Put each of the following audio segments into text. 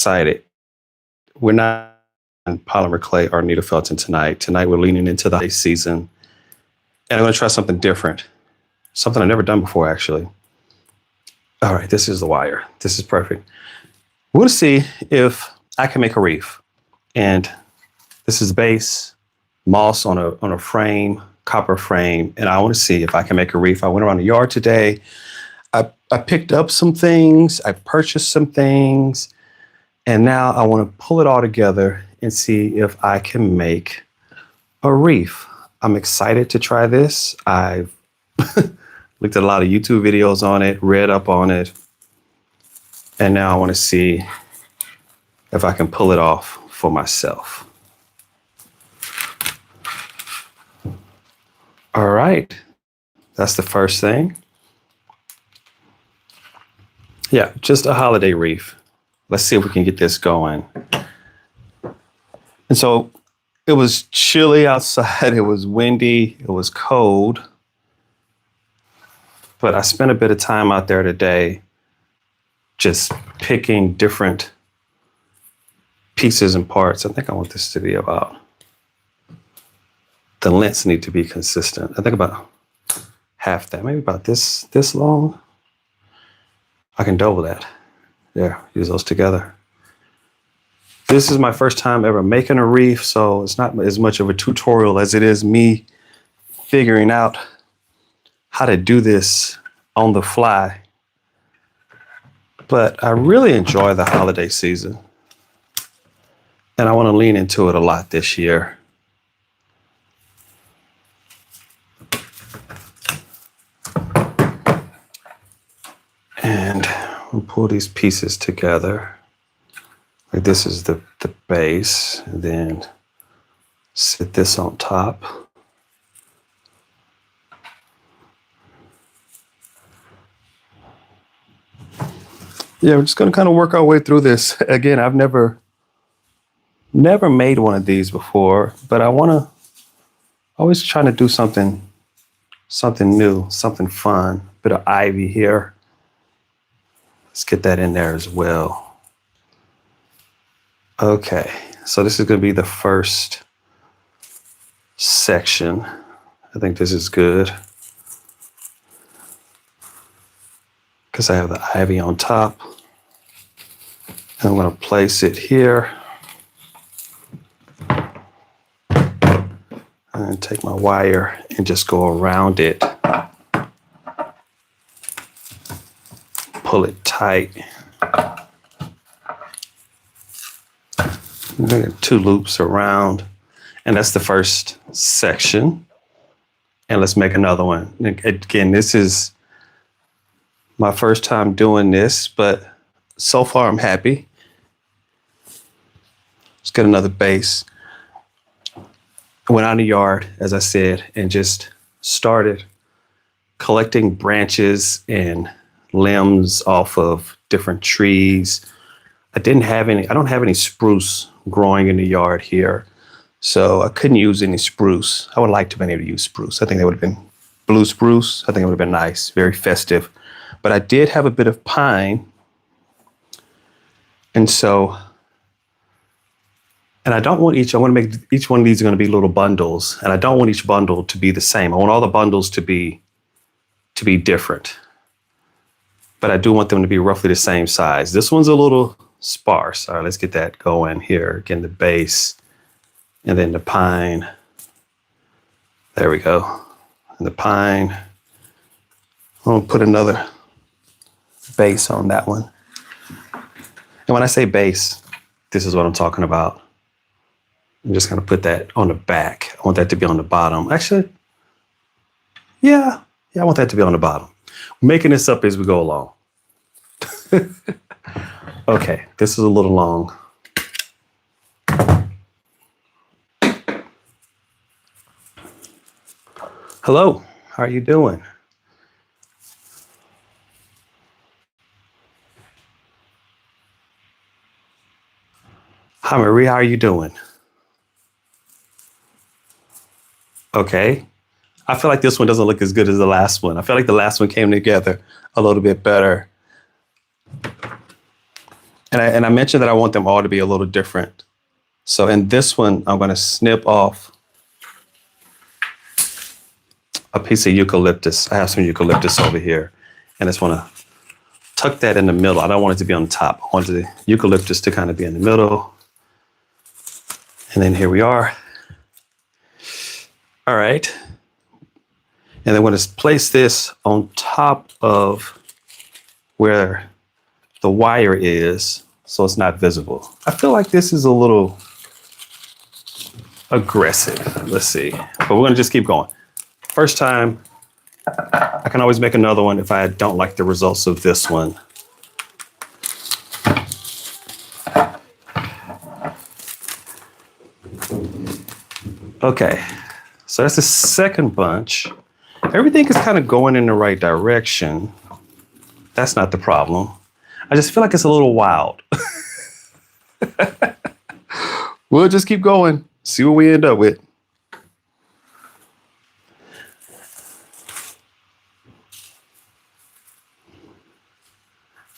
excited. We're not in polymer clay or needle felting tonight. Tonight we're leaning into the holiday season, and I'm going to try something different, something I've never done before, actually. All right, this is the wire. This is perfect. We'll see if I can make a wreath. And this is base, moss on a frame, copper frame, and I want to see if I can make a wreath. I went around the yard today. I picked up some things, I purchased some things, and now I want to pull it all together and see if I can make a wreath. I'm excited to try this. I've looked at a lot of YouTube videos on it, read up on it, and now I want to see if I can pull it off for myself. All right, that's the first thing. Yeah, just a holiday wreath. Let's see if we can get this going. And so it was chilly outside, it was windy, it was cold. But I spent a bit of time out there today just picking different pieces and parts. I think I want this to be about, the lengths need to be consistent. I think about half that, maybe about this long. I can double that. Yeah, use those together. This is my first time ever making a wreath, so it's not as much of a tutorial as it is me figuring out how to do this on the fly. But I really enjoy the holiday season, and I want to lean into it a lot this year. And we'll pull these pieces together. Like this is the base, and then sit this on top. Yeah, we're just gonna kind of work our way through this. Again, I've never made one of these before, but I wanna always trying to do something new, something fun. Bit of ivy here. Let's get that in there as well. Okay, so this is going to be the first section. I think this is good because I have the ivy on top. And I'm going to place it here and take my wire and just go around it. Pull it tight. Two loops around, and that's the first section. And let's make another one. Again, this is my first time doing this, but so far I'm happy. Let's get another base. I went out in the yard, as I said, and just started collecting branches and limbs off of different trees. I don't have any spruce growing in the yard here, so I couldn't use any spruce. I would like to have been able to use spruce. I think that would have been blue spruce. I think it would have been nice, very festive. But I did have a bit of pine. And so, and I want to make each one of these are going to be little bundles, and I don't want each bundle to be the same. I want all the bundles to be different. But I do want them to be roughly the same size. This one's a little sparse. All right, let's get that going here. Again, the base, and then the pine. There we go. And the pine. I'm gonna put another base on that one. And when I say base, this is what I'm talking about. I'm just gonna put that on the back. I want that to be on the bottom. Actually, yeah, I want that to be on the bottom. We're making this up as we go along. Okay, this is a little long. Hello, how are you doing? Hi, Marie, how are you doing? Okay. I feel like this one doesn't look as good as the last one. I feel like the last one came together a little bit better. And I mentioned that I want them all to be a little different. So in this one, I'm going to snip off a piece of eucalyptus. I have some eucalyptus over here, and I just want to tuck that in the middle. I don't want it to be on the top. I want the eucalyptus to kind of be in the middle. And then here we are. All right. And then we're going to place this on top of where the wire is, so it's not visible. I feel like this is a little aggressive. Let's see. But we're going to just keep going. First time, I can always make another one if I don't like the results of this one. Okay, so that's the second bunch. Everything is kind of going in the right direction. That's not the problem. I just feel like it's a little wild. We'll just keep going, see what we end up with.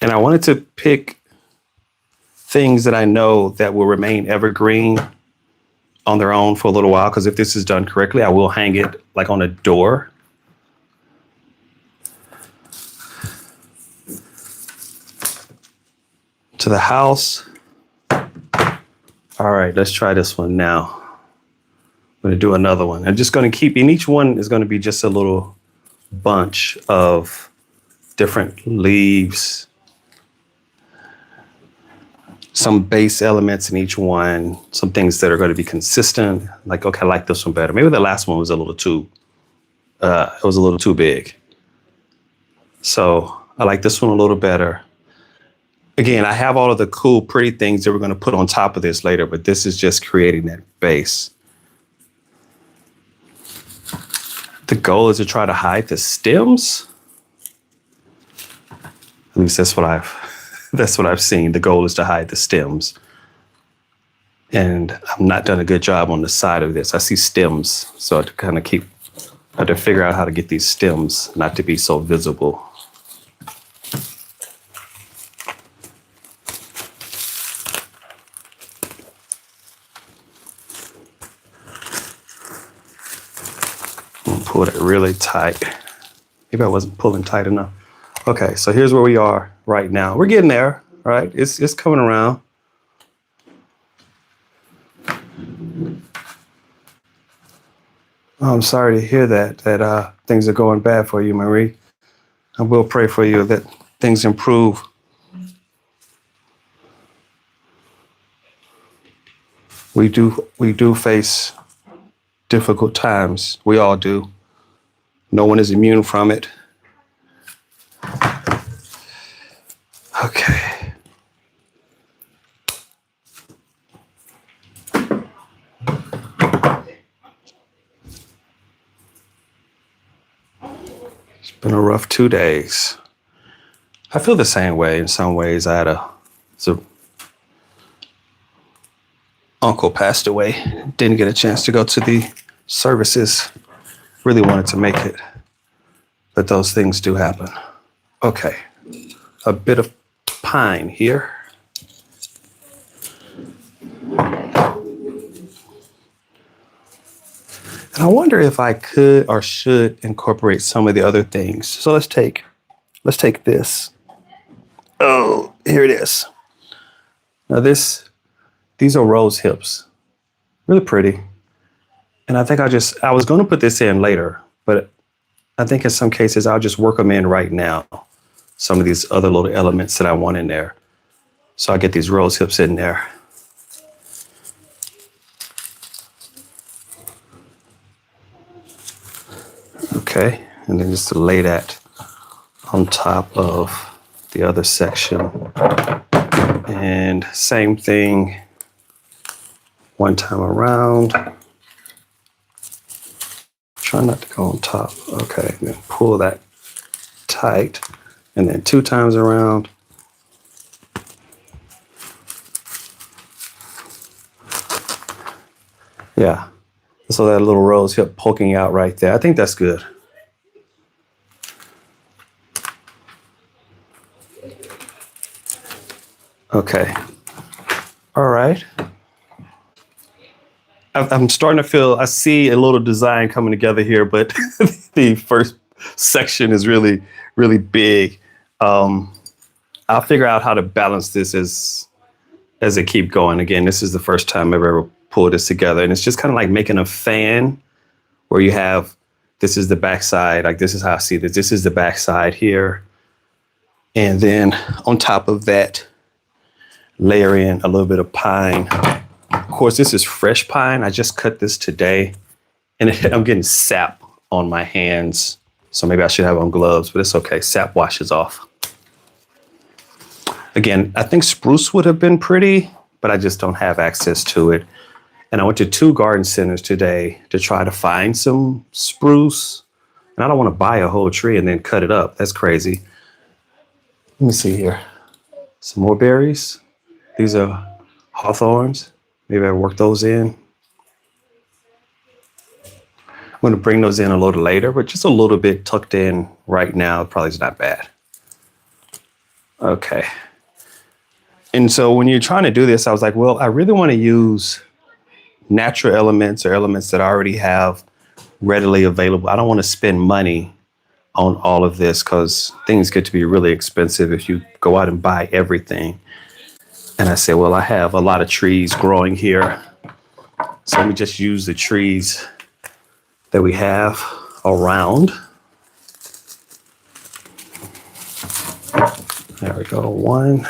And I wanted to pick things that I know that will remain evergreen on their own for a little while, because if this is done correctly, I will hang it like on a door. To the house. All right, let's try this one now. I'm going to do another one. I'm just going to keep, and each one is going to be just a little bunch of different leaves, some base elements in each one, some things that are going to be consistent. Like, okay, I like this one better. Maybe the last one was a little too, it was a little too big. So I like this one a little better. Again, I have all of the cool, pretty things that we're going to put on top of this later, but this is just creating that base. The goal is to try to hide the stems. At least that's what I've seen. The goal is to hide the stems. And I've not done a good job on the side of this. I see stems, so I have to figure out how to get these stems not to be so visible. Pull it really tight. Maybe I wasn't pulling tight enough. Okay, so here's where we are right now. We're getting there, right? It's coming around. I'm sorry to hear that things are going bad for you, Marie. I will pray for you that things improve. We do face difficult times. We all do. No one is immune from it. Okay. It's been a rough 2 days. I feel the same way in some ways. Uncle passed away. Didn't get a chance to go to the services. Really wanted to make it, but those things do happen. Okay, a bit of pine here. And I wonder if I could or should incorporate some of the other things. So let's take this. Oh, here it is. Now these are rose hips. Really pretty. And I think I was going to put this in later, but I think in some cases I'll just work them in right now. Some of these other little elements that I want in there. So I get these rose hips in there. Okay, and then just to lay that on top of the other section. And same thing one time around. Try not to go on top. Okay, then pull that tight. And then 2 times around. Yeah. So that little rose hip poking out right there. I think that's good. Okay. All right. I'm starting to feel, I see a little design coming together here, but the first section is really, really big. Um, I'll figure out how to balance this as I keep going. Again, this is the first time I've ever pulled this together. And it's just kind of like making a fan where you have, this is the backside, like this is how I see this. This is the backside here. And then on top of that, layer in a little bit of pine. Of course, this is fresh pine. I just cut this today and I'm getting sap on my hands. So maybe I should have on gloves, but it's okay. Sap washes off. Again, I think spruce would have been pretty, but I just don't have access to it. And I went to 2 garden centers today to try to find some spruce. And I don't want to buy a whole tree and then cut it up. That's crazy. Let me see here. Some more berries. These are hawthorns. Maybe I work those in. I'm going to bring those in a little later, but just a little bit tucked in right now probably is not bad. Okay. And so when you're trying to do this, I was like, well, I really want to use natural elements or elements that I already have readily available. I don't want to spend money on all of this because things get to be really expensive if you go out and buy everything. And I said, well, I have a lot of trees growing here. So let me just use the trees that we have around. There we go. 1.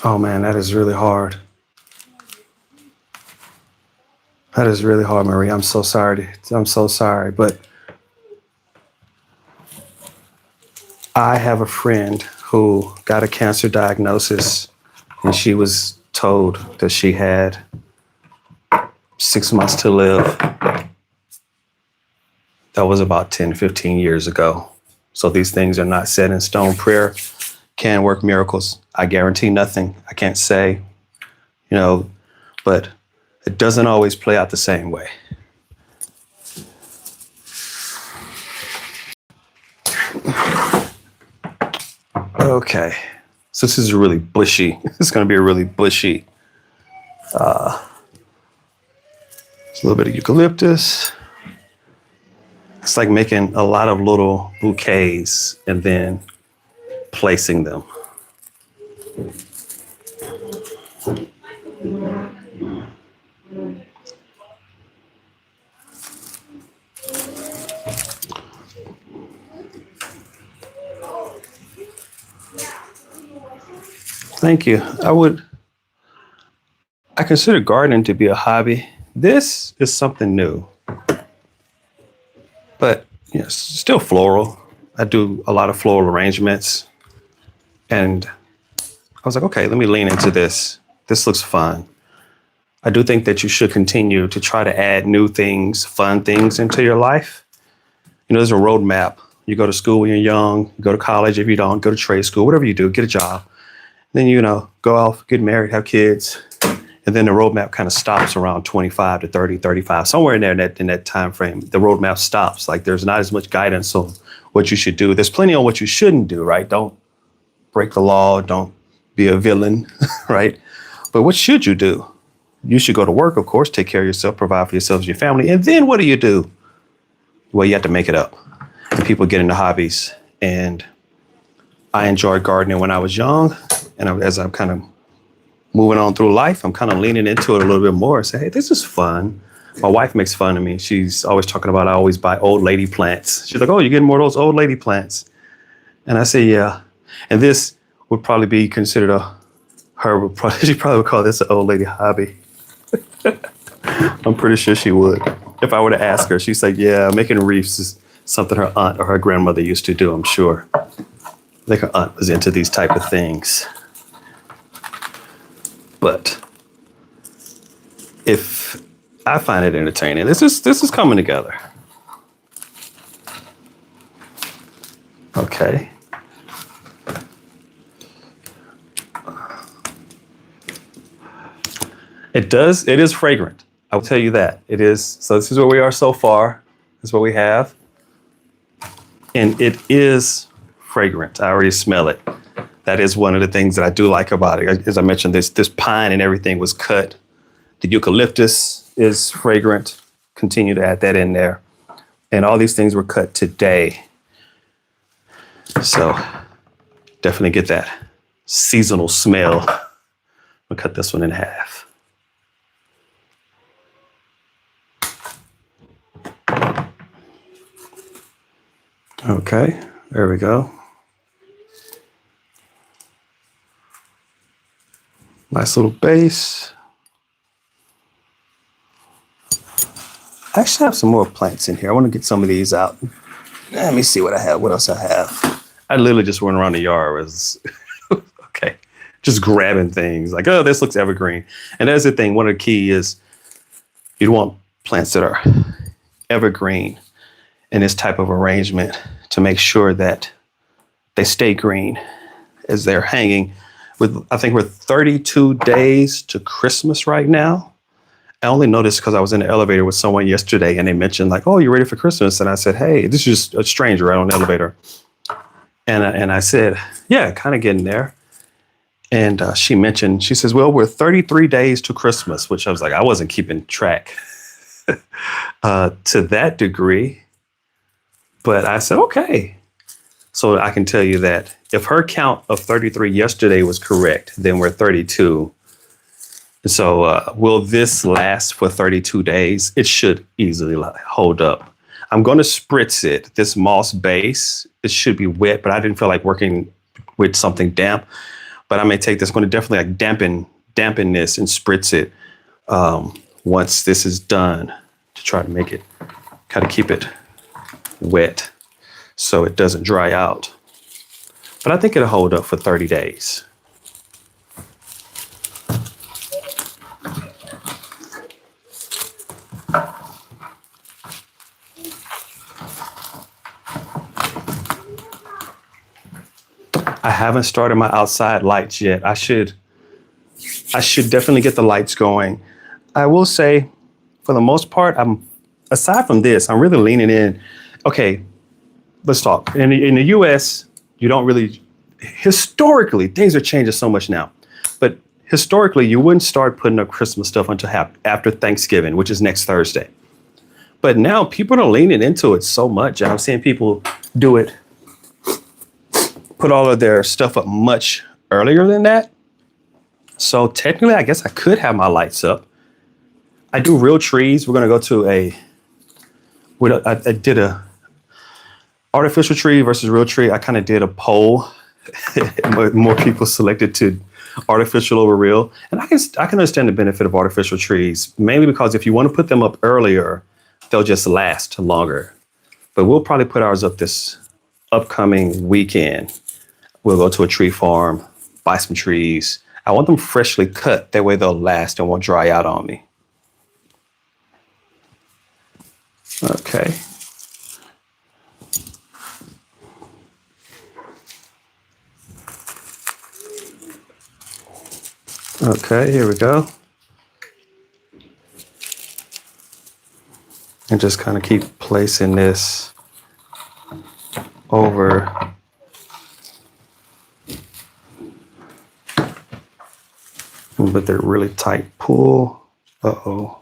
Oh man, that is really hard. That is really hard, Marie. I'm so sorry. I'm so sorry. But I have a friend who got a cancer diagnosis and she was told that she had 6 months to live. That was about 10, 15 years ago. So these things are not set in stone. Prayer can work miracles. I guarantee nothing. I can't say, but it doesn't always play out the same way. Okay. So this is really bushy. It's going to be a really bushy. A little bit of eucalyptus. It's like making a lot of little bouquets and then placing them. Thank you. I consider gardening to be a hobby. This is something new, but yes, still floral. I do a lot of floral arrangements and I was like, okay, let me lean into this. This looks fun. I do think that you should continue to try to add new things, fun things into your life. There's a roadmap. You go to school when you're young, you go to college. If you don't, go to trade school, whatever you do, get a job. Then, go off, get married, have kids. And then the roadmap kind of stops around 25 to 30, 35, somewhere in there in that time frame. The roadmap stops. Like there's not as much guidance on what you should do. There's plenty on what you shouldn't do, right? Don't break the law. Don't be a villain, right? But what should you do? You should go to work, of course, take care of yourself, provide for yourselves and your family. And then what do? Well, you have to make it up. And people get into hobbies. And I enjoyed gardening when I was young. And as I'm kind of moving on through life, I'm kind of leaning into it a little bit more. Say, hey, this is fun. My wife makes fun of me. She's always talking about I always buy old lady plants. She's like, oh, you're getting more of those old lady plants. And I say, yeah. And this would probably be considered she probably would call this an old lady hobby. I'm pretty sure she would. If I were to ask her, she'd say, yeah, making wreaths is something her aunt or her grandmother used to do, I'm sure. I think her aunt was into these type of things. But if I find it entertaining, this is coming together. Okay. It does. It is fragrant. I will tell you that. It is. So this is where we are so far. This is what we have. And it is fragrant. I already smell it. That is one of the things that I do like about it. As I mentioned, this pine and everything was cut. The eucalyptus is fragrant. Continue to add that in there. And all these things were cut today. So definitely get that seasonal smell. I'll cut this one in half. Okay, there we go. Nice little base. I actually have some more plants in here. I want to get some of these out. Let me see what I have. What else I have? I literally just went around the yard. Okay, just grabbing things like, oh, this looks evergreen. And that's the thing. One of the key is you want plants that are evergreen in this type of arrangement to make sure that they stay green as they're hanging. I think we're 32 days to Christmas right now. I only noticed because I was in the elevator with someone yesterday and they mentioned like, oh, you ready for Christmas? And I said, hey, this is just a stranger right on the elevator. And I said, yeah, kind of getting there. And she says, well, we're 33 days to Christmas, which I was like, I wasn't keeping track to that degree. But I said, okay. So I can tell you that if her count of 33 yesterday was correct, then we're 32. So will this last for 32 days? It should easily hold up. I'm going to spritz it. This moss base, it should be wet, but I didn't feel like working with something damp. But I may take this, going to definitely like dampen this and spritz it once this is done to try to make it, kind of keep it wet so it doesn't dry out. But I think it'll hold up for 30 days. I haven't started my outside lights yet. I should definitely get the lights going. I will say, for the most part, aside from this, I'm really leaning in. Okay, let's talk. In the US, you don't really, historically, things are changing so much now. But historically, you wouldn't start putting up Christmas stuff until after Thanksgiving, which is next Thursday. But now people are leaning into it so much. I'm seeing people do it, put all of their stuff up much earlier than that. So technically, I guess I could have my lights up. I do real trees. We're going to go to I did a artificial tree versus real tree. I kind of did a poll. More people selected to artificial over real. And I can understand the benefit of artificial trees, mainly because if you want to put them up earlier, they'll just last longer. But we'll probably put ours up this upcoming weekend. We'll go to a tree farm, buy some trees. I want them freshly cut. That way they'll last and won't dry out on me. Okay. Okay, here we go. And just kind of keep placing this over. But they're really tight pull. Uh-oh.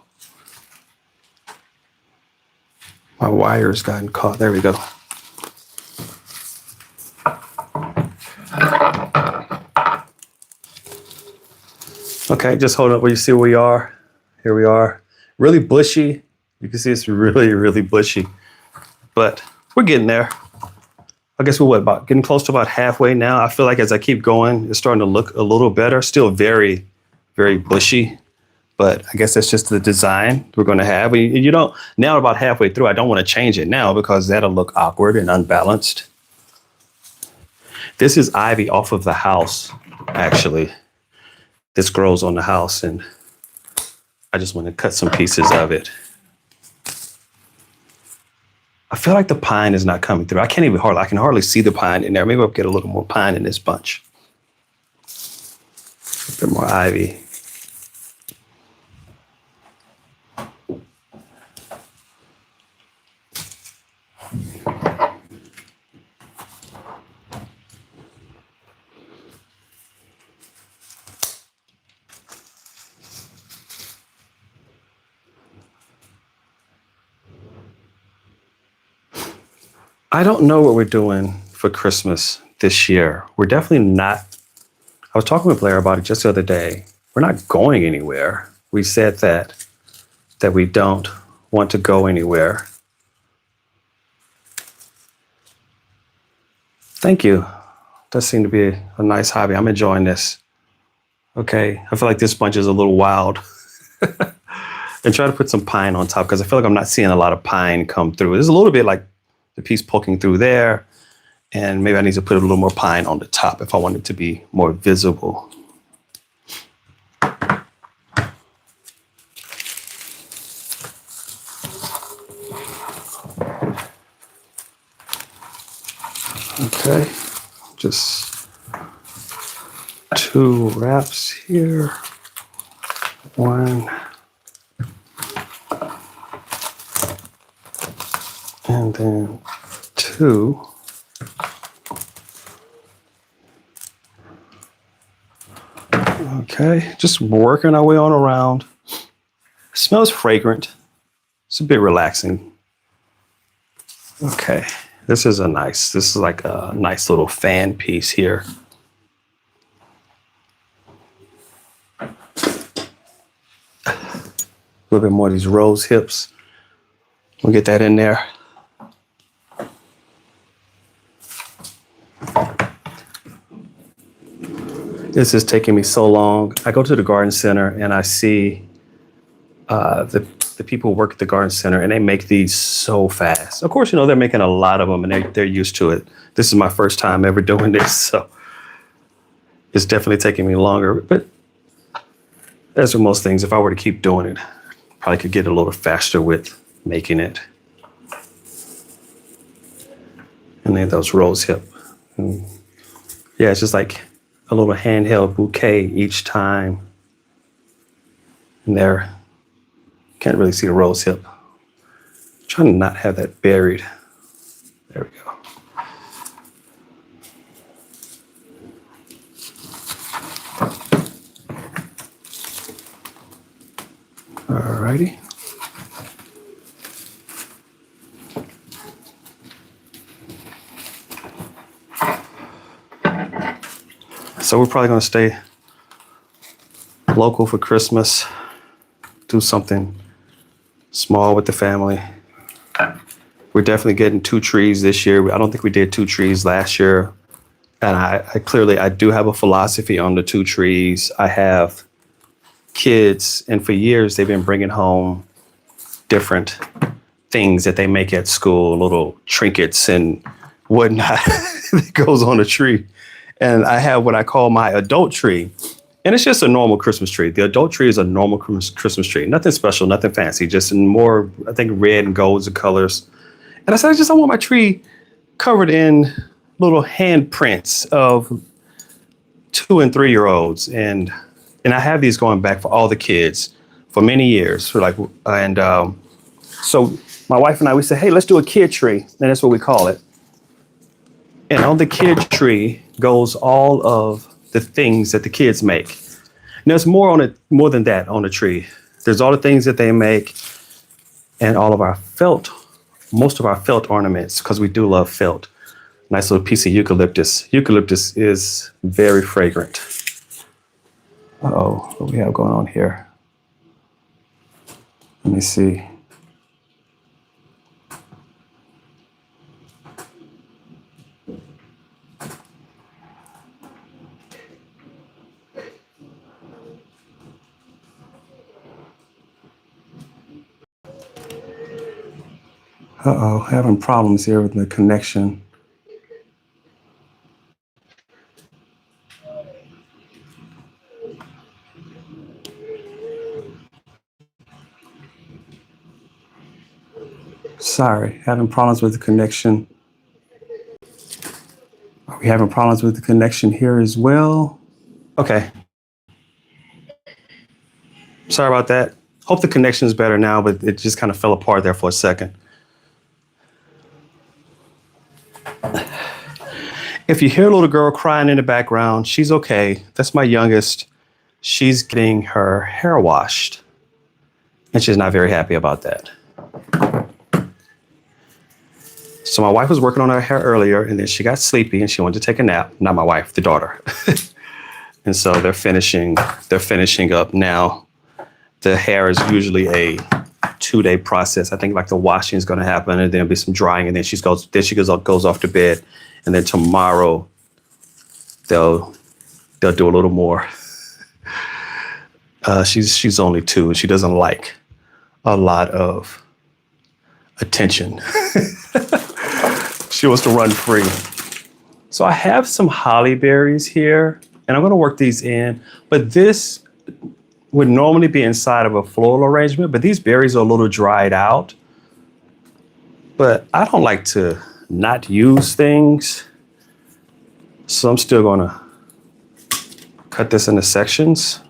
My wire's gotten caught. There we go. Okay, just hold up where you see where we are. Here we are. Really bushy. You can see it's really, really bushy. But we're getting there. I guess we're getting close to about halfway now. I feel like as I keep going, it's starting to look a little better. Still very, very bushy. But I guess that's just the design we're going to have. You don't, now about halfway through, I don't want to change it now because that'll look awkward and unbalanced. This is ivy off of the house, actually. This grows on the house, and I just want to cut some pieces of it. I feel like the pine is not coming through. I can hardly see the pine in there. Maybe I'll get a little more pine in this bunch. A bit more ivy. I don't know what we're doing for Christmas this year. We're definitely not. I was talking with Blair about it just the other day. We're not going anywhere. We said that we don't want to go anywhere. Thank you. Does seem to be a nice hobby. I'm enjoying this. Okay. I feel like this bunch is a little wild. And try to put some pine on top because I feel like I'm not seeing a lot of pine come through. There's a little bit like the piece poking through there. And maybe I need to put a little more pine on the top if I want it to be more visible. Okay, just 2 wraps here. 1. And then 2. Okay, just working our way on around. Smells fragrant. It's a bit relaxing. Okay, this is like a nice little fan piece here. A little bit more of these rose hips. We'll get that in there. This is taking me so long. I go to the garden center and I see the people who work at the garden center and they make these so fast. Of course, they're making a lot of them and they're used to it. This is my first time ever doing this, so it's definitely taking me longer. But as with most things, if I were to keep doing it, probably could get a little faster with making it. And then those rose hip. And yeah, it's just like a little handheld bouquet each time. And there, can't really see the rose hip. I'm trying to not have that buried. There we go. Alrighty. So we're probably going to stay local for Christmas, do something small with the family. We're definitely getting 2 trees this year. I don't think we did 2 trees last year. And I do have a philosophy on the 2 trees. I have kids, and for years they've been bringing home different things that they make at school, little trinkets and whatnot that goes on a tree. And I have what I call my adult tree. And it's just a normal Christmas tree. The adult tree is a normal Christmas tree. Nothing special, nothing fancy, just in more, I think, red and golds of colors. And I said, I want my tree covered in little handprints of 2- and 3-year-olds. And I have these going back for all the kids for many years. So my wife and I, we said, hey, let's do a kid tree. And that's what we call it. And on the kid tree goes all of the things that the kids make. And there's more than that on the tree. There's all the things that they make and all of our most of our felt ornaments, because we do love felt. Nice little piece of eucalyptus. Eucalyptus is very fragrant. Uh-oh, what do we have going on here? Let me see. Uh-oh, having problems here with the connection. Sorry, having problems with the connection. Are we having problems with the connection here as well? Okay. Sorry about that. Hope the connection is better now, but it just kind of fell apart there for a second. If you hear a little girl crying in the background, she's okay. That's my youngest. She's getting her hair washed, and she's not very happy about that. So my wife was working on her hair earlier, and then she got sleepy and she wanted to take a nap. Not my wife, the daughter. And so they're finishing up now. The hair is usually a 2-day process. I think like the washing is going to happen, and then there'll be some drying, and then she goes off to bed, and then tomorrow they'll do a little more. She's only 2, and she doesn't like a lot of attention. She wants to run free. So I have some holly berries here, and I'm going to work these in, but this would normally be inside of a floral arrangement, but these berries are a little dried out. But I don't like to not use things, so I'm still going to cut this into sections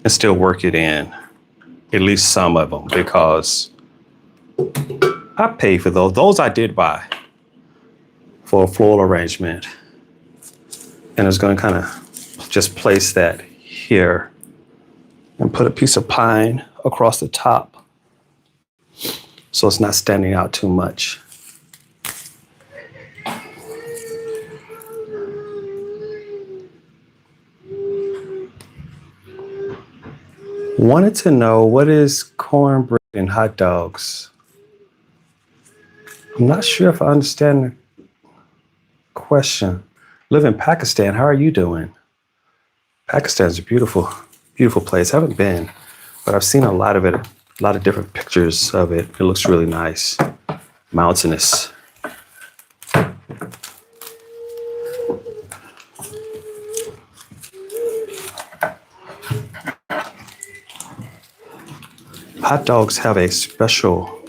and still work it in, at least some of them, because I paid for those. Those I did buy for a floral arrangement. And I was going to kind of just place that here and put a piece of pine across the top so it's not standing out too much. Wanted to know, what is cornbread and hot dogs? I'm not sure if I understand the question. Live in Pakistan. How are you doing? Pakistan's a beautiful, beautiful place. I haven't been, but I've seen a lot of it, a lot of different pictures of it. It looks really nice, mountainous. Hot dogs have a special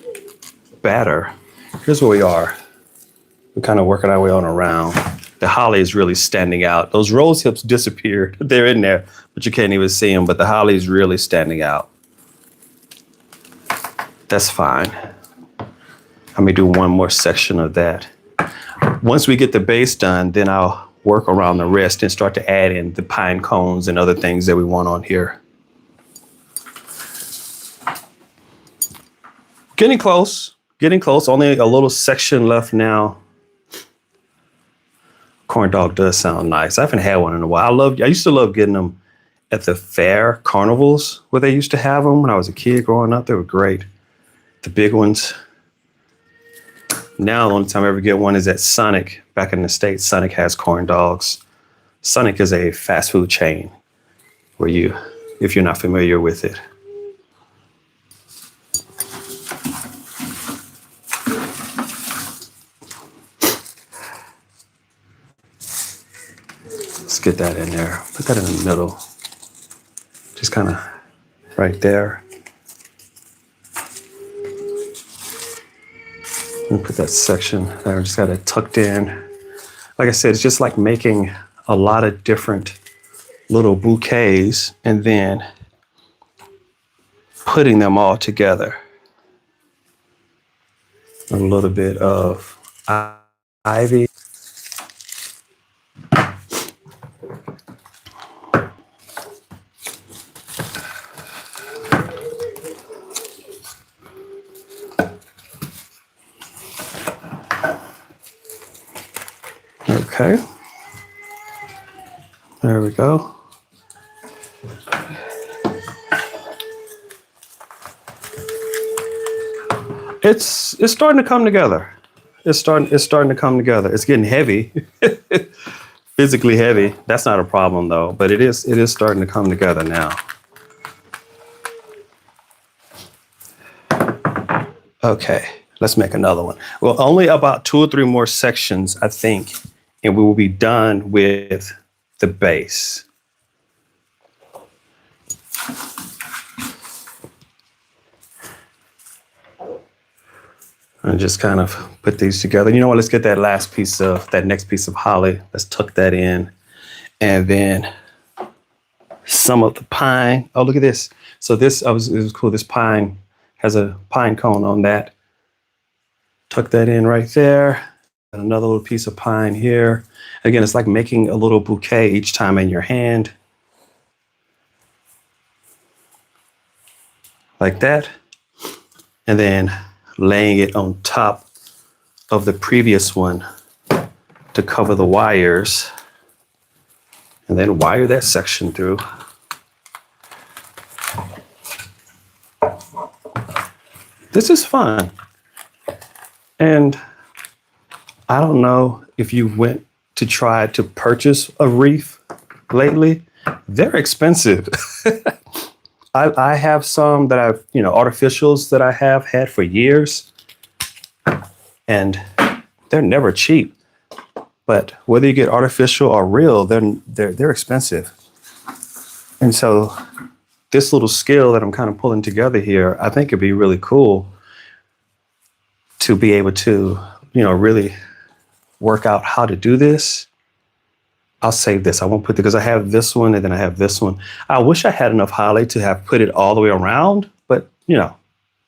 batter. Here's where we are. We're kind of working our way on around. The holly is really standing out. Those rose hips disappeared. They're in there, but you can't even see them. But the holly is really standing out. That's fine. Let me do one more section of that. Once we get the base done, then I'll work around the rest and start to add in the pine cones and other things that we want on here. Getting close. Only a little section left now. Corn dog does sound nice. I haven't had one in a while. I used to love getting them at the fair carnivals where they used to have them when I was a kid growing up. They were great. The big ones. Now the only time I ever get one is at Sonic. Back in the States, Sonic has corn dogs. Sonic is a fast food chain where if you're not familiar with it. Let's get that in there. Put that in the middle. Just kind of right there. And put that section there. Just got it tucked in. Like I said, it's just like making a lot of different little bouquets and then putting them all together. A little bit of ivy. Okay, there we go. It's starting to come together. It's starting to come together. It's getting heavy, physically heavy. That's not a problem though, but it is starting to come together now. Okay, let's make another one. Well, only about 2 or 3 more sections, I think, and we will be done with the base. And just kind of put these together. You know what? Let's get that next piece of holly. Let's tuck that in. And then some of the pine. Oh, look at this. So it was cool. This pine has a pine cone on that. Tuck that in right there. And another little piece of pine here. Again, it's like making a little bouquet each time in your hand. Like that. And then laying it on top of the previous one to cover the wires, and then wire that section through. This is fun. And I don't know if you went to try to purchase a wreath lately. They're expensive. I have some that I've, artificials that I have had for years, and they're never cheap. But whether you get artificial or real, they're expensive. And so this little skill that I'm kind of pulling together here, I think it'd be really cool to be able to, really work out how to do this. I'll save this. I won't put because I have this one and then I have this one. I wish I had enough highlight to have put it all the way around, but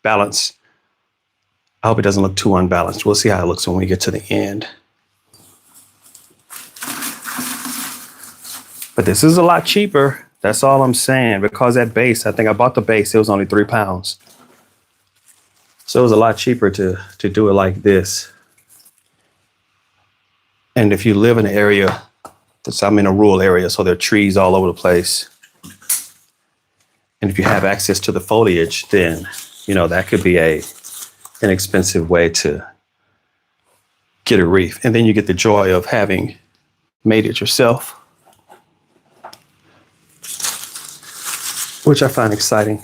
balance. I hope it doesn't look too unbalanced. We'll see how it looks when we get to the end. But this is a lot cheaper. That's all I'm saying, because that base, I think I bought the base, it was only £3. So it was a lot cheaper to do it like this. And if you live in an area, I'm in a rural area, so there are trees all over the place. And if you have access to the foliage, then, that could be an inexpensive way to get a wreath. And then you get the joy of having made it yourself, which I find exciting.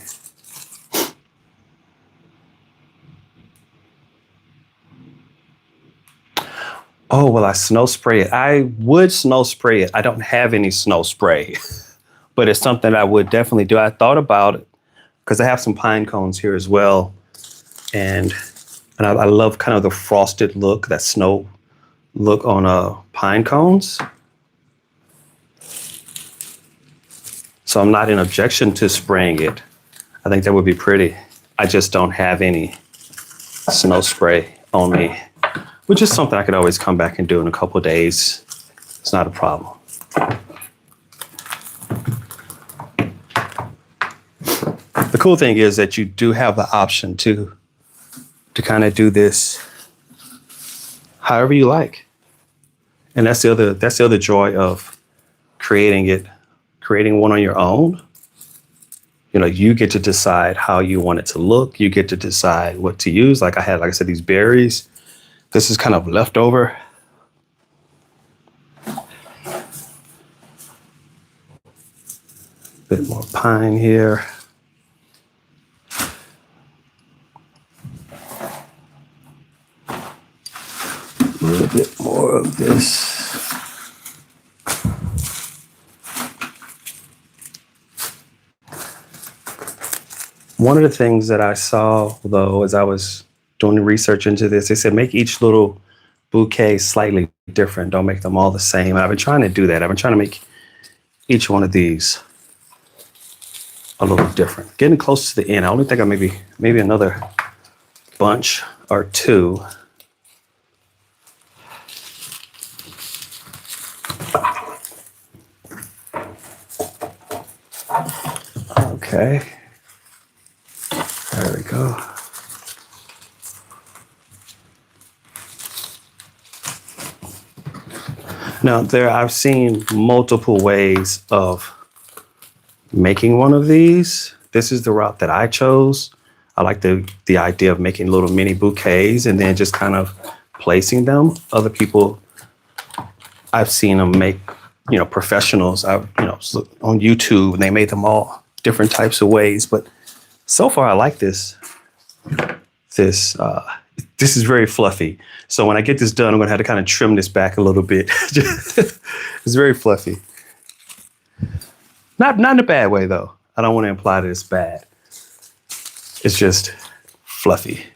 Oh, will I snow spray it? I would snow spray it. I don't have any snow spray, but it's something I would definitely do. I thought about it because I have some pine cones here as well. And I love kind of the frosted look, that snow look on pine cones. So I'm not in objection to spraying it. I think that would be pretty. I just don't have any snow spray on me, which is something I could always come back and do in a couple of days. It's not a problem. The cool thing is that you do have the option to kind of do this however you like. And that's the other joy of creating one on your own. You get to decide how you want it to look. You get to decide what to use. Like I said, these berries. This is kind of leftover. Bit more pine here. A little bit more of this. One of the things that I saw, though, as I was doing the research into this, they said make each little bouquet slightly different. Don't make them all the same. And I've been trying to do that. I've been trying to make each one of these a little different. Getting close to the end. I only think I maybe another bunch or two. Okay. There we go. Now I've seen multiple ways of making one of these. This is the route that I chose. I like the idea of making little mini bouquets and then just kind of placing them. Other people, I've seen them make, professionals. On YouTube, and they made them all different types of ways. But so far, I like this. This is very fluffy. So when I get this done, I'm gonna have to kind of trim this back a little bit. It's very fluffy. Not in a bad way, though. I don't want to imply that it's bad. It's just fluffy.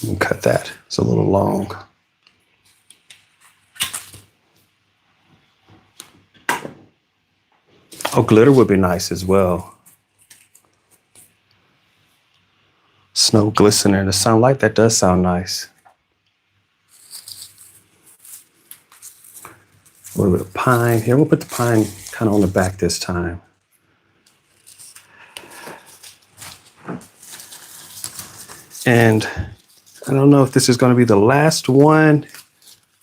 And cut that. It's a little long. Oh, glitter would be nice as well. Snow glistening in the sunlight. That does sound nice. A little bit of pine here. We'll put the pine kind of on the back this time. And I don't know if this is going to be the last one.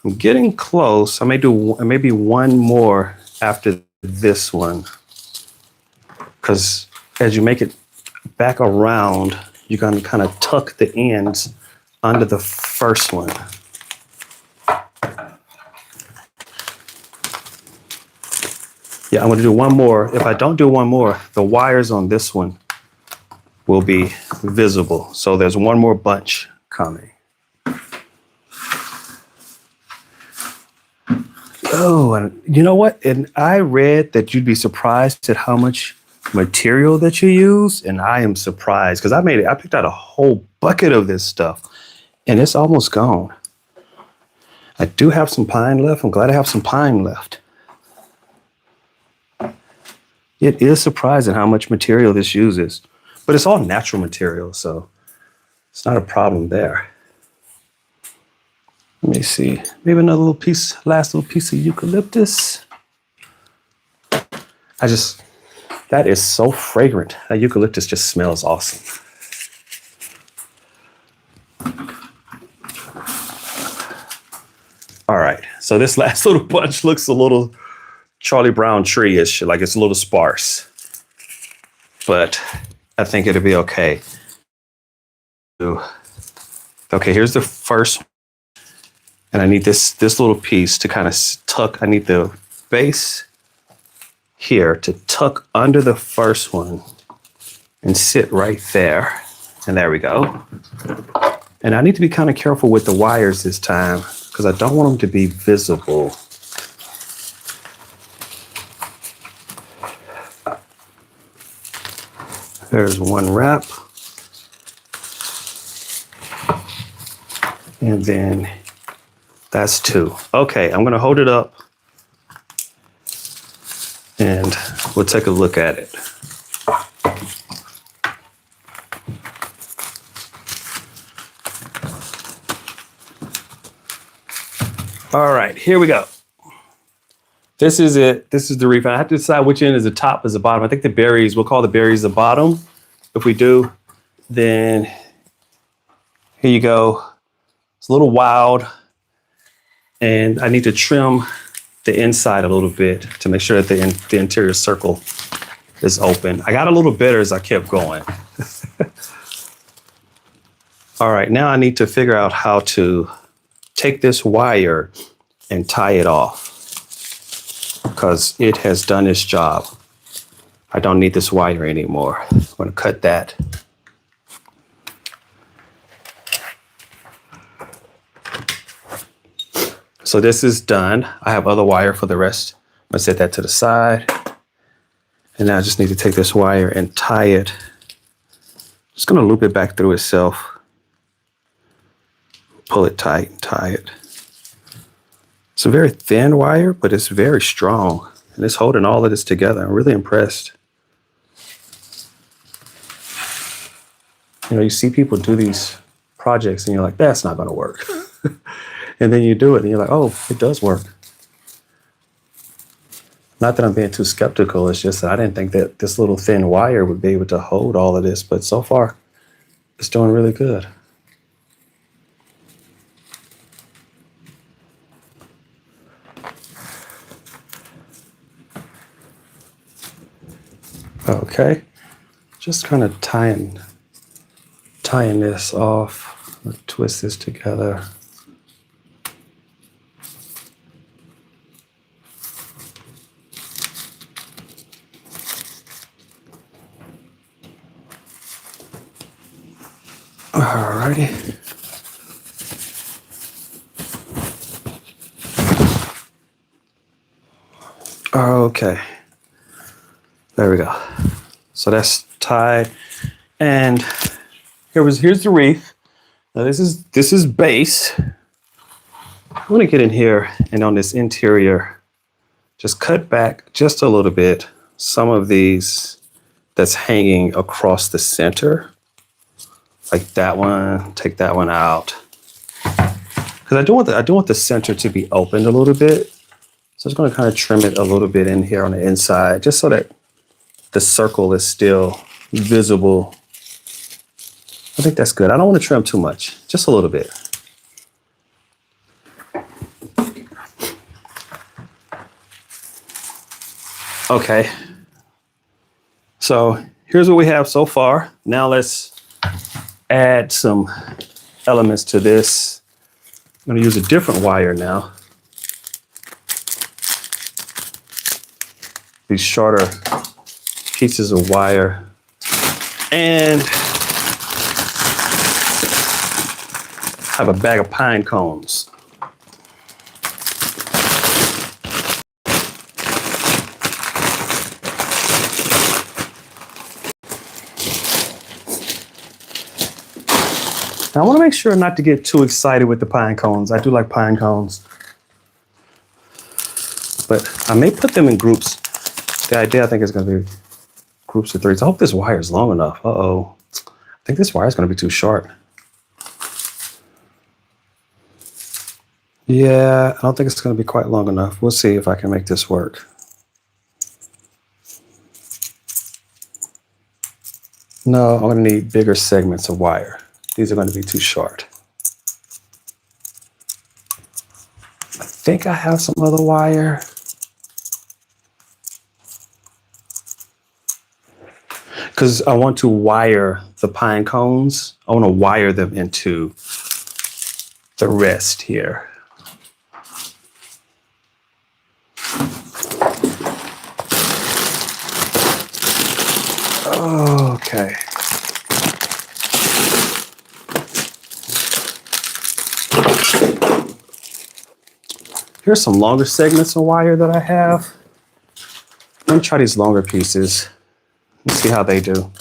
I'm getting close. I may do maybe one more after this one. Because as you make it back around, you're going to kind of tuck the ends under the first one. Yeah, I'm going to do one more. If I don't do one more, the wires on this one will be visible. So there's one more bunch coming. Oh, and you know what? And I read that you'd be surprised at how much material that you use. And I am surprised because I picked out a whole bucket of this stuff and it's almost gone. I do have some pine left. I'm glad I have some pine left. It is surprising how much material this uses, but it's all natural material, so it's not a problem there. Let me see, maybe another little piece, last little piece of eucalyptus. That is so fragrant. That eucalyptus just smells awesome. All right, so this last little bunch looks a little Charlie Brown tree-ish, like it's a little sparse, but I think it'll be okay. Okay, here's the first one. And I need this little piece to kind of tuck. I need the base here to tuck under the first one and sit right there. And there we go. And I need to be kind of careful with the wires this time because I don't want them to be visible. There's one wrap. And then that's two. Okay, I'm gonna hold it up and we'll take a look at it. All right, here we go. This is it. This is the Wreath. I have to decide which end is the top, is the bottom. I think the berries, we'll call the berries the bottom. If we do, then here you go. It's a little wild. And I need to trim the inside a little bit to make sure that the interior circle is open. I got a little bitter as I kept going. All right, now I need to figure out how to take this wire and tie it off because it has done its job. I don't need this wire anymore. I'm going to cut that. So this is done. I have other wire for the rest. I'm gonna set that to the side. And now I just need to take this wire and tie it. Just gonna loop it back through itself. Pull it tight and tie it. It's a very thin wire, but it's very strong. And it's holding all of this together. I'm really impressed. You know, you see people do these projects and you're like, that's not gonna work. And then you do it and you're like, oh, it does work. Not that I'm being too skeptical, it's just that I didn't think that this little thin wire would be able to hold all of this, but so far it's doing really good. Okay, just kind of tying this off, twist this together. Alrighty. Okay. There we go. So that's tied. And here's the wreath. Now this is base. I want to get in here and on this interior, just cut back just a little bit some of these that's hanging across the center. Like that one, take that one out. Because I do want the center to be opened a little bit. So I'm just going to kind of trim it a little bit in here on the inside, just so that the circle is still visible. I think that's good. I don't want to trim too much, just a little bit. Okay. So here's what we have so far. Now let's add some elements to this. I'm going to use a different wire now. These shorter pieces of wire. And I have a bag of pine cones. Now, I want to make sure not to get too excited with the pine cones. I do like pine cones. But I may put them in groups. The idea, I think, is going to be groups of 3. So I hope this wire is long enough. Uh-oh. I think this wire is going to be too short. Yeah, I don't think it's going to be quite long enough. We'll see if I can make this work. No, I'm going to need bigger segments of wire. These are going to be too short. I think I have some other wire. Because I want to wire the pine cones. I want to wire them into the rest here. Okay. Here's some longer segments of wire that I have. Let me try these longer pieces. Let's see how they do.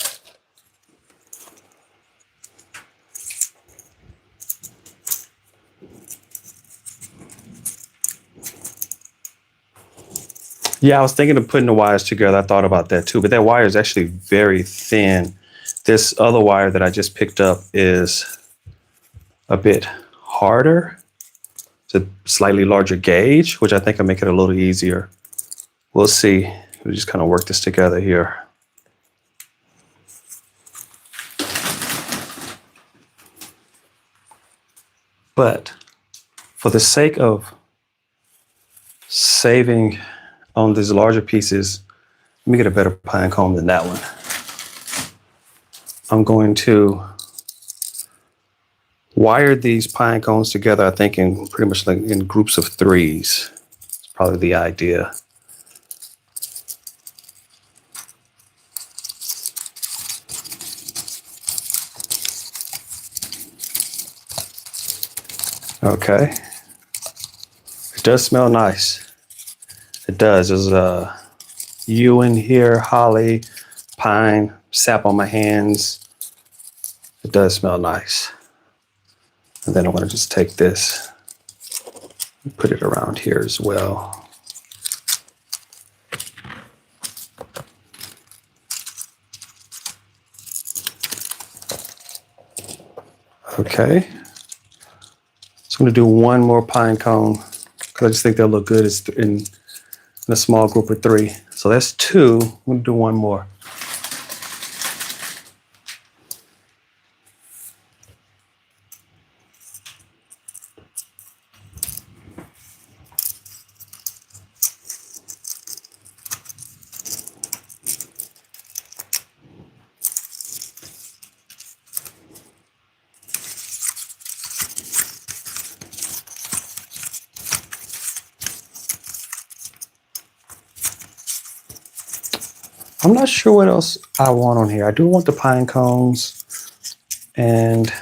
Yeah, I was thinking of putting the wires together. I thought about that too, but that wire is actually very thin. This other wire that I just picked up is a bit harder. It's a slightly larger gauge, which I think will make it a little easier. We'll see. We'll just kind of work this together here. But for the sake of saving on these larger pieces, let me get a better pine cone than that one. I'm going to wire these pine cones together, I think, in pretty much like in groups of 3s. It's probably the idea. Okay. It does smell nice. It does. There's yew in here, holly, pine, sap on my hands. It does smell nice. And then I'm going to just take this and put it around here as well. Okay. So I'm going to do one more pine cone because I just think they'll look good in a small group of 3. So that's 2. I'm going to do one more. I'm not sure what else I want on here. I do want the pine cones, and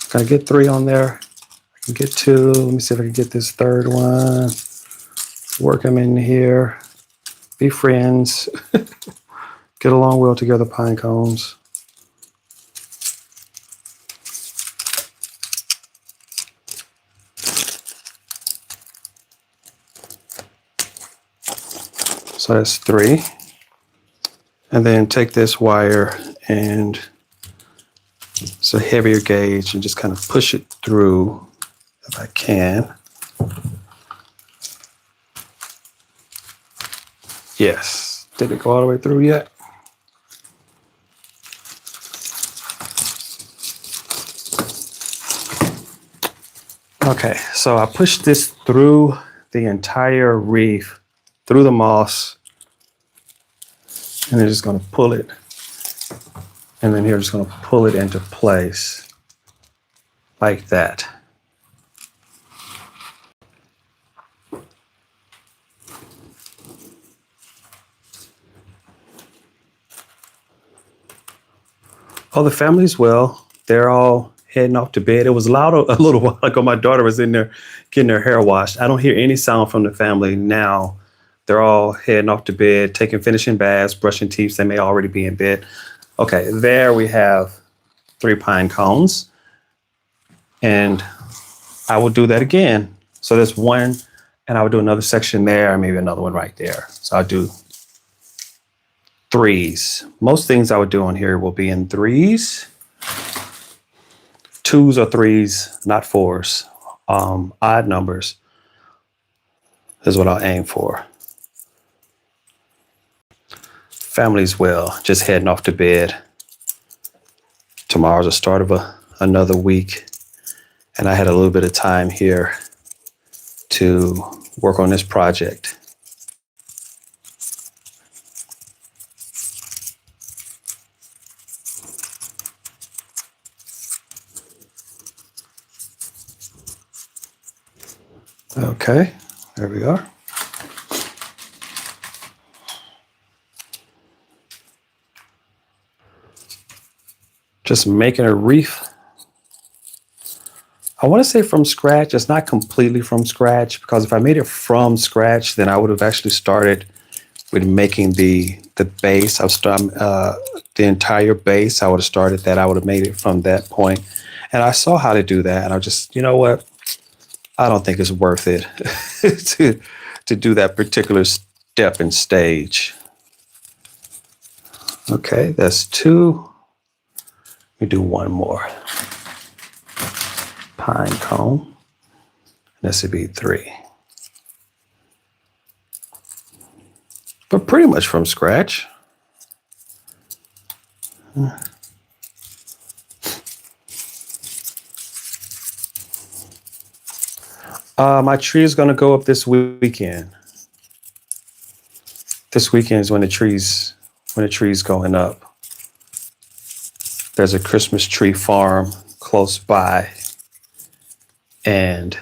can I get 3 on there? I can get 2. Let me see if I can get this third one. Work them in here. Be friends. Get along well together, pine cones. So that's 3. And then take this wire, and it's a heavier gauge, and just kind of push it through if I can. Yes. Did it go all the way through yet? Okay, so I pushed this through the entire wreath, through the moss, and then just going to pull it. And then here, just going to pull it into place like that. Oh, the family's well. They're all heading off to bed. It was loud a little while ago. My daughter was in there getting her hair washed. I don't hear any sound from the family now. They're all heading off to bed, finishing baths, brushing teeth. They may already be in bed. Okay, there we have 3 pine cones. And I will do that again. So there's one, and I would do another section there, maybe another one right there. So I'll do 3s. Most things I would do on here will be in 3s. 2s or 3s, not 4s. Odd numbers is what I'll aim for. Family's well, just heading off to bed. Tomorrow's the start of another week. And I had a little bit of time here to work on this project. Okay, there we are. Just making a wreath. I want to say from scratch. It's not completely from scratch, because if I made it from scratch, then I would have actually started with making the base. I've started the entire base. I would have started that. I would have made it from that point. And I saw how to do that. And I just, you know what? I don't think it's worth it to do that particular step and stage. Okay, that's 2. Let me do one more. Pine cone. This would be 3. But pretty much from scratch. My tree is going to go up this weekend. This weekend is when the tree's going up. There's a Christmas tree farm close by, and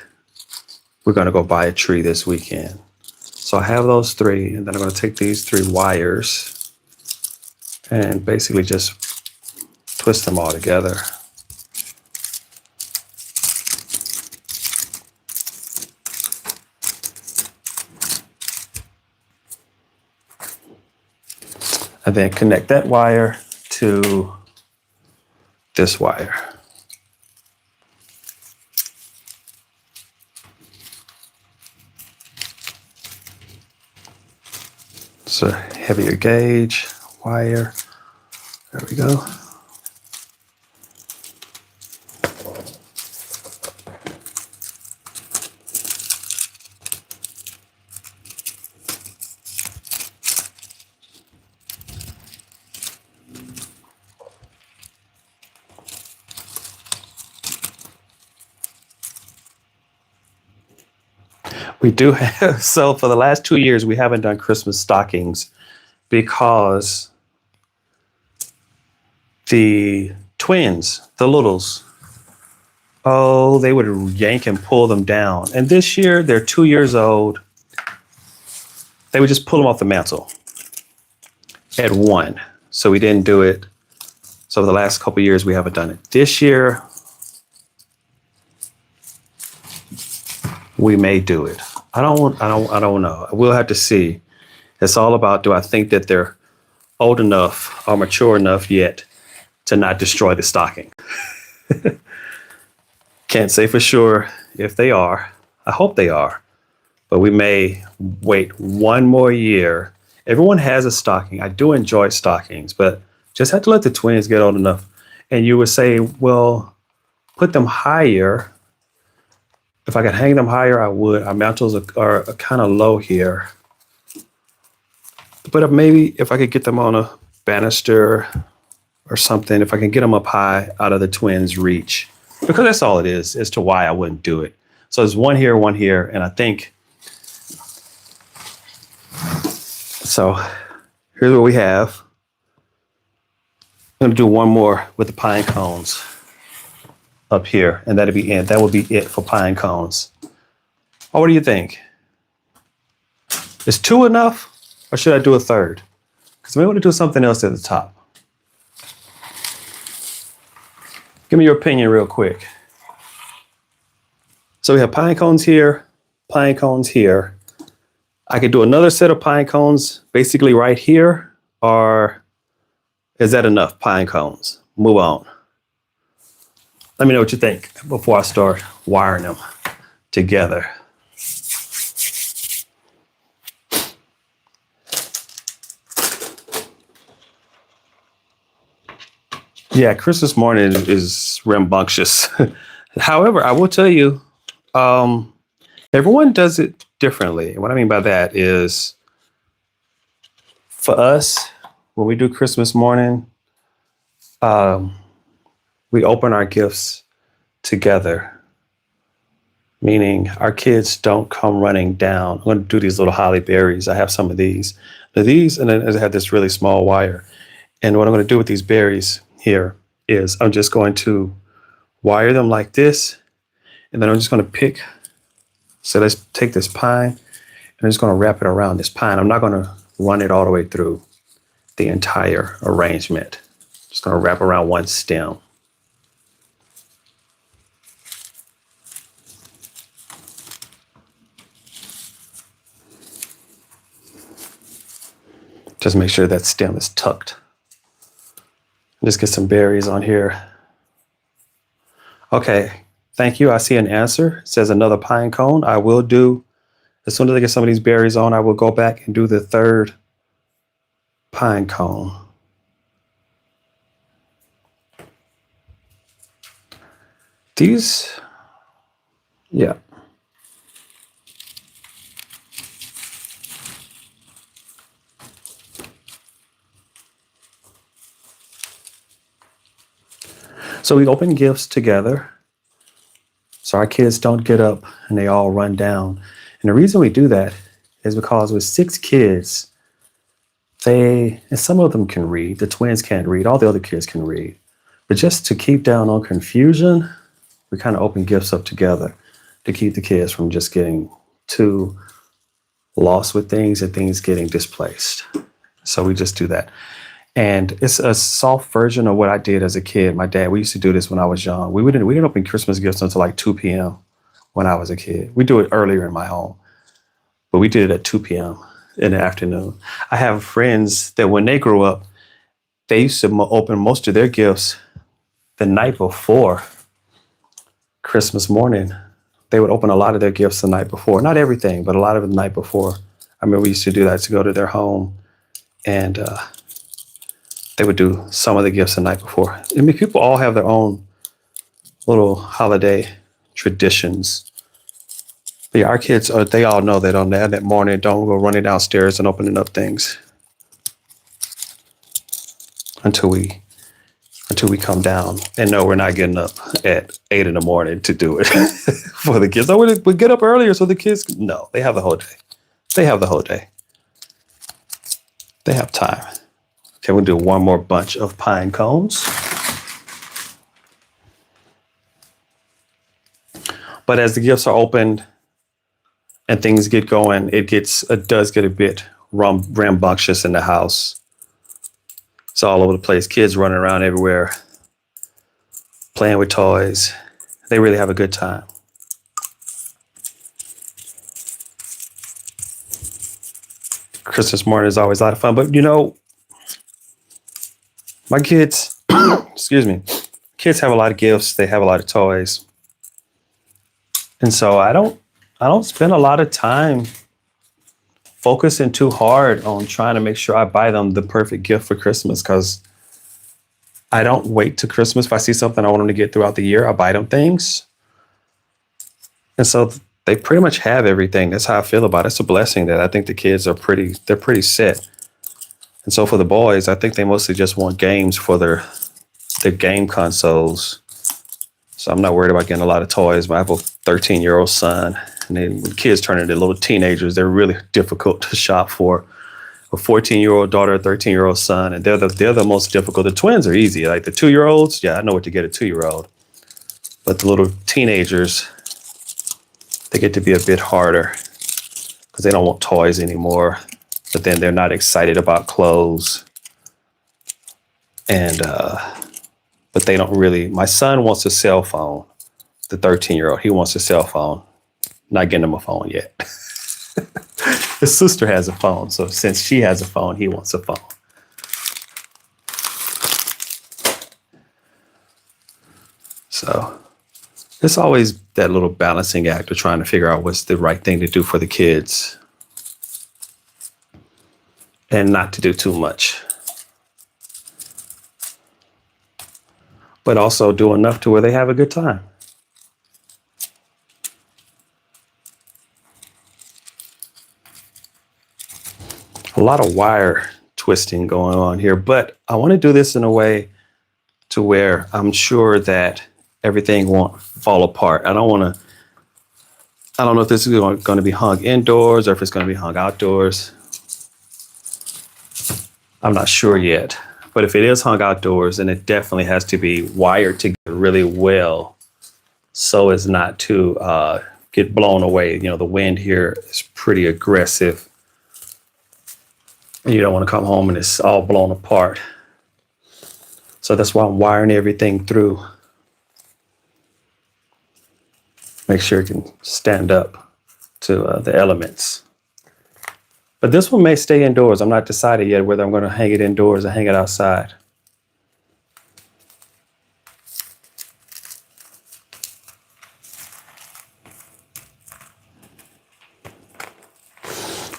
we're going to go buy a tree this weekend. So I have those 3, and then I'm going to take these 3 wires and basically just twist them all together. And then connect that wire to this wire. It's a heavier gauge wire. There we go. We do have, so for the last 2 years, we haven't done Christmas stockings because the twins, the littles, oh, they would yank and pull them down. And this year, they're 2 years old. They would just pull them off the mantle at 1. So we didn't do it. So the last couple of years, we haven't done it. This year, we may do it. I don't know. We'll have to see. It's all about, do I think that they're old enough or mature enough yet to not destroy the stocking? Can't say for sure if they are. I hope they are. But we may wait 1 more year. Everyone has a stocking. I do enjoy stockings, but just have to let the twins get old enough. And you would say, well, put them higher. If I could hang them higher, I would. Our mantles are kind of low here. But maybe if I could get them on a banister or something, if I can get them up high out of the twins' reach, because that's all it is as to why I wouldn't do it. So there's one here, and I think, so here's what we have. I'm gonna do one more with the pine cones up here, and that'll be it. That will be it for pine cones. Oh, what do you think? Is 2 enough, or should I do a third? Because we want to do something else at the top. Give me your opinion real quick. So we have pine cones here, pine cones here. I could do another set of pine cones basically right here, or is that enough pine cones? Move on. Let me know what you think before I start wiring them together. Yeah, Christmas morning is rambunctious. However, I will tell you, everyone does it differently. And what I mean by that is, for us, when we do Christmas morning, we open our gifts together, meaning our kids don't come running down. I'm going to do these little holly berries. I have some of these. Now these, and then I have this really small wire. And what I'm going to do with these berries here is I'm just going to wire them like this. And then I'm just going to pick. So let's take this pine and I'm just going to wrap it around this pine. I'm not going to run it all the way through the entire arrangement. Just going to wrap around one stem. Just make sure that stem is tucked. Just get some berries on here. Okay, thank you. I see an answer. It says another pine cone. I will do, as soon as I get some of these berries on, I will go back and do the third pine cone. These, yeah. So we open gifts together, so our kids don't get up and they all run down. And the reason we do that is because with 6 kids, and some of them can read, the twins can't read, all the other kids can read. But just to keep down on confusion, we kind of open gifts up together to keep the kids from just getting too lost with things and things getting displaced. So we just do that. And it's a soft version of what I did as a kid. My dad, we used to do this when I was young. We didn't open Christmas gifts until like 2 p.m. when I was a kid. We do it earlier in my home, but we did it at 2 p.m. in the afternoon. I have friends that when they grew up, they used to open most of their gifts the night before Christmas morning. They would open a lot of their gifts the night before. Not everything, but a lot of it the night before. I remember we used to do that, to go to their home and they would do some of the gifts the night before. I mean, people all have their own little holiday traditions. But yeah, our kids, they all know that on that morning, don't go running downstairs and opening up things until we come down. And no, we're not getting up at 8 in the morning to do it for the kids. Oh, we get up earlier so the kids, no, they have the whole day. They have the whole day. They have time. Okay, we'll do one more bunch of pine cones. But as the gifts are opened and things get going, it does get a bit rambunctious in the house. It's all over the place. Kids running around everywhere, playing with toys. They really have a good time. Christmas morning is always a lot of fun, but you know, my kids, excuse me, kids have a lot of gifts. They have a lot of toys. And so I don't spend a lot of time focusing too hard on trying to make sure I buy them the perfect gift for Christmas, because I don't wait till Christmas. If I see something I want them to get throughout the year, I buy them things. And so they pretty much have everything. That's how I feel about it. It's a blessing that I think the kids are they're pretty set. And so for the boys, I think they mostly just want games for their game consoles. So I'm not worried about getting a lot of toys. But I have a 13-year-old son, and then when kids turn into little teenagers, they're really difficult to shop for. A 14-year-old daughter, a 13-year-old son, and they're the most difficult. The twins are easy. Like the 2-year-olds, yeah, I know what to get a 2-year-old. But the little teenagers, they get to be a bit harder because they don't want toys anymore. But then they're not excited about clothes. And but they don't really. My son wants a cell phone. The 13-year-old, he wants a cell phone. Not getting him a phone yet. His sister has a phone, so since she has a phone, he wants a phone. So it's always that little balancing act of trying to figure out what's the right thing to do for the kids and not to do too much, but also do enough to where they have a good time. A lot of wire twisting going on here, but I want to do this in a way to where I'm sure that everything won't fall apart. I don't know if this is going to be hung indoors or if it's going to be hung outdoors. I'm not sure yet, but if it is hung outdoors, then it definitely has to be wired together really well so as not to get blown away. You know, the wind here is pretty aggressive. And you don't want to come home and it's all blown apart. So that's why I'm wiring everything through. Make sure it can stand up to the elements. But this one may stay indoors. I'm not decided yet whether I'm going to hang it indoors or hang it outside.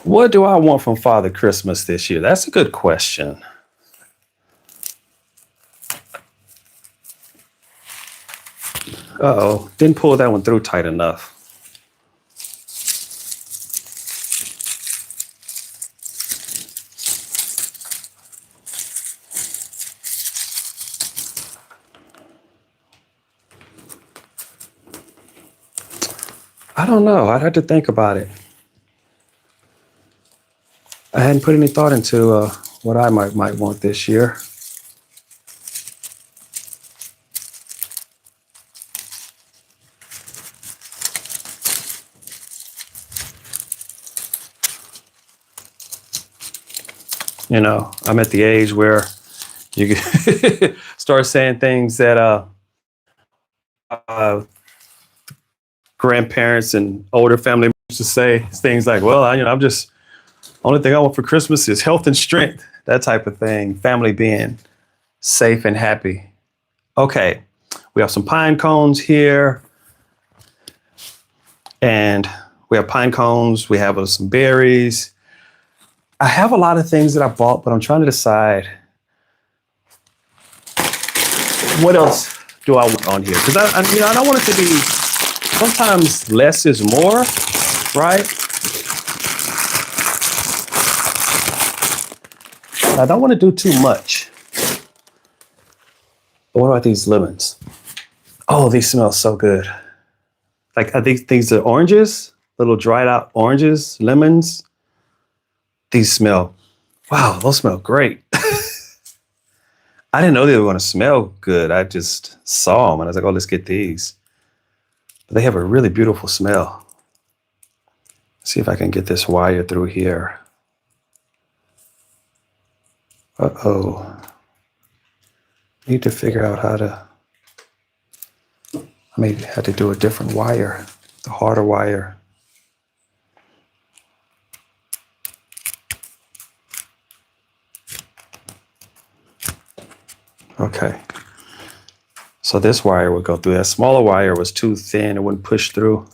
What do I want from Father Christmas this year? That's a good question. Uh-oh, didn't pull that one through tight enough. I don't know. I'd have to think about it. I hadn't put any thought into what I might want this year. You know, I'm at the age where you can start saying things that grandparents and older family members used to say. Things like, well, I'm just, only thing I want for Christmas is health and strength, that type of thing. Family being safe and happy. Okay, we have some pine cones here. And we have pine cones. We have some berries. I have a lot of things that I bought, but I'm trying to decide what else do I want on here? Because I don't want it to be, sometimes less is more, right? I don't want to do too much. But what about these lemons? Oh, these smell so good. Like, I think these are oranges, little dried out oranges, lemons. These smell, wow, those smell great. I didn't know they were going to smell good. I just saw them and I was like, oh, let's get these. But they have a really beautiful smell. Let's see if I can get this wire through here. Uh-oh. Need to figure out how to, I maybe had to do a different wire, the harder wire. Okay. So this wire would go through. That smaller wire was too thin. It wouldn't push through.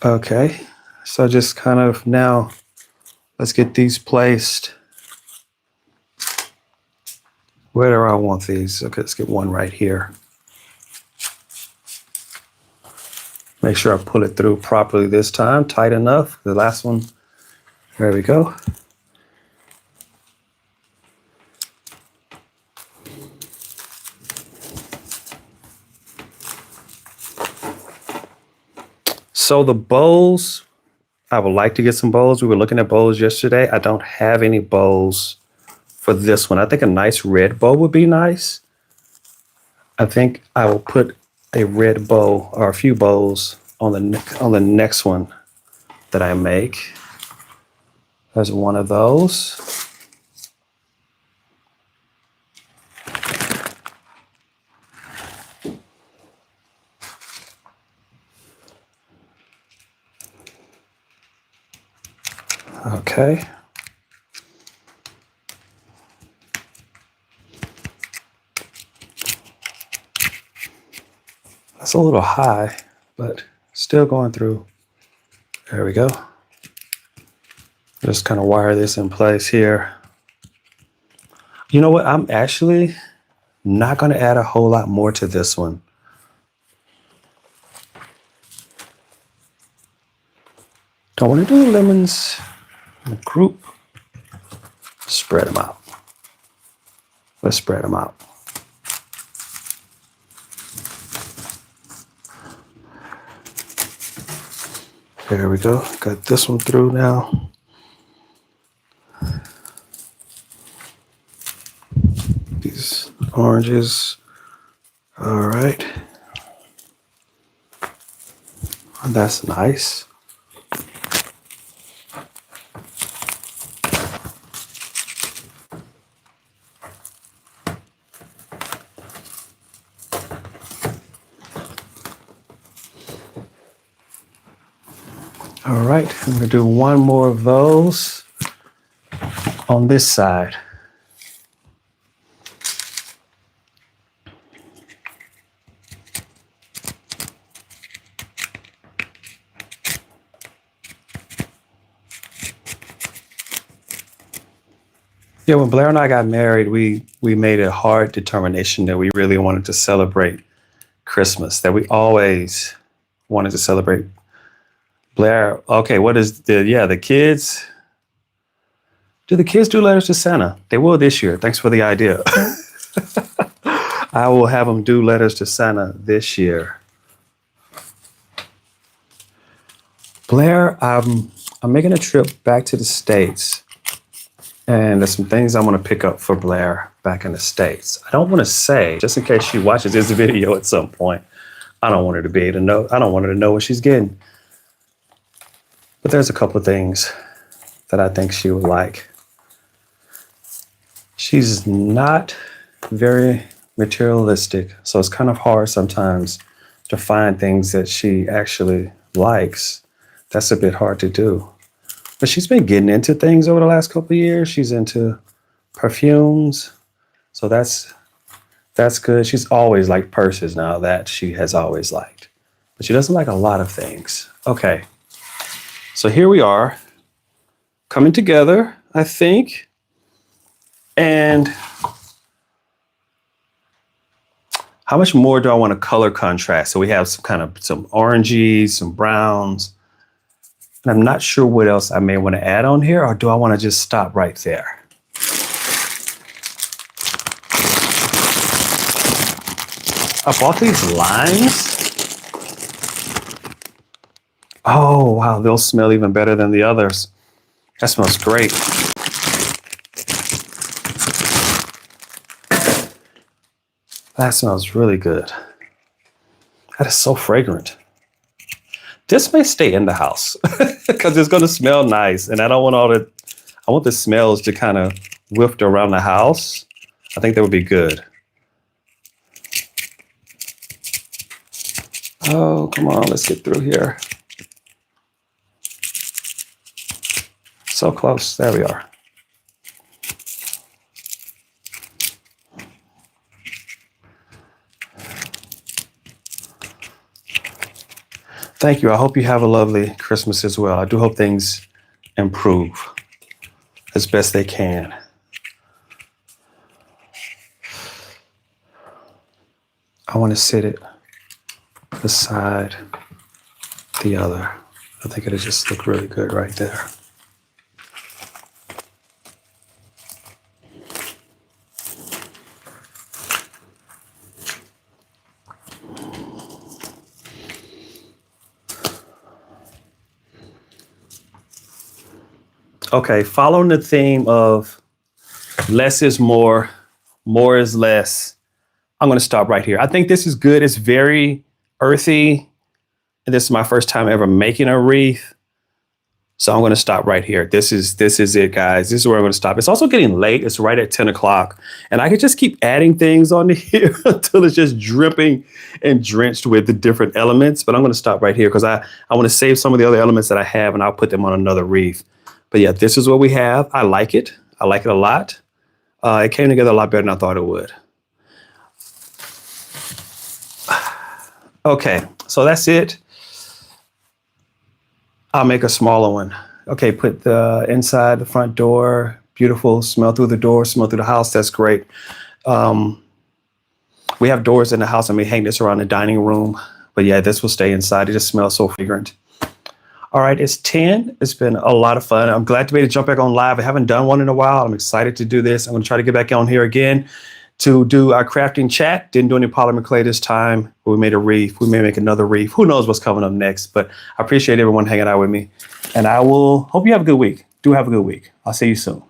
Okay. So just kind of now, let's get these placed. Where do I want these? Okay, let's get one right here. Make sure I pull it through properly this time, tight enough. The last one, there we go. So the bows, I would like to get some bows. We were looking at bows yesterday. I don't have any bows for this one. I think a nice red bow would be nice. I think I will put a red bow or a few bows on the next one that I make. There's one of those. Okay. That's a little high, but still going through. There we go. Just kind of wire this in place here. You know what? I'm actually not going to add a whole lot more to this one. Don't want to do lemons in a group. Spread them out. Let's spread them out. There we go. Got this one through now. These oranges. All right. That's nice. All right, I'm gonna do one more of those on this side. Yeah, when Blair and I got married, we made a hard determination that we really wanted to celebrate Christmas, that we always wanted to celebrate. Blair, okay, what is the kids? Do the kids do letters to Santa? They will this year. Thanks for the idea. I will have them do letters to Santa this year. Blair, I'm making a trip back to the States. And there's some things I want to pick up for Blair back in the States. I don't want to say, just in case she watches this video at some point, I don't want her to be able to know. I don't want her to know what she's getting. But there's a couple of things that I think she would like. She's not very materialistic, so it's kind of hard sometimes to find things that she actually likes. That's a bit hard to do. But she's been getting into things over the last couple of years. She's into perfumes, so that's good. She's always liked purses now, that she has always liked. But she doesn't like a lot of things. Okay. So here we are, coming together, I think. And how much more do I want to color contrast? So we have some orangey, some browns. And I'm not sure what else I may want to add on here, or do I want to just stop right there? I bought these limes. Oh, wow, they'll smell even better than the others. That smells great. That smells really good. That is so fragrant. This may stay in the house because it's going to smell nice. And I don't want I want the smells to kind of whiff around the house. I think that would be good. Oh, come on, let's get through here. So close. There we are. Thank you. I hope you have a lovely Christmas as well. I do hope things improve as best they can. I want to sit it beside the other. I think it'll just look really good right there. Okay, following the theme of less is more is less. I'm going to stop right here. I think this is good. It's very earthy. And this is my first time ever making a wreath. So I'm going to stop right here. This is it, guys. This is where I'm going to stop. It's also getting late. It's right at 10 o'clock. And I could just keep adding things onto here until it's just dripping and drenched with the different elements. But I'm going to stop right here because I want to save some of the other elements that I have and I'll put them on another wreath. But yeah, this is what we have. I like it. I like it a lot. It came together a lot better than I thought it would. Okay, so that's it. I'll make a smaller one. Okay, put the inside the front door. Beautiful. Smell through the door, smell through the house. That's great. We have doors in the house and we hang this around the dining room. But yeah, this will stay inside. It just smells so fragrant. All right, it's 10. It's been a lot of fun. I'm glad to be able to jump back on live. I haven't done one in a while. I'm excited to do this. I'm going to try to get back on here again to do our crafting chat. Didn't do any polymer clay this time. We made a wreath. We may make another wreath. Who knows what's coming up next? But I appreciate everyone hanging out with me. And I will hope you have a good week. Do have a good week. I'll see you soon.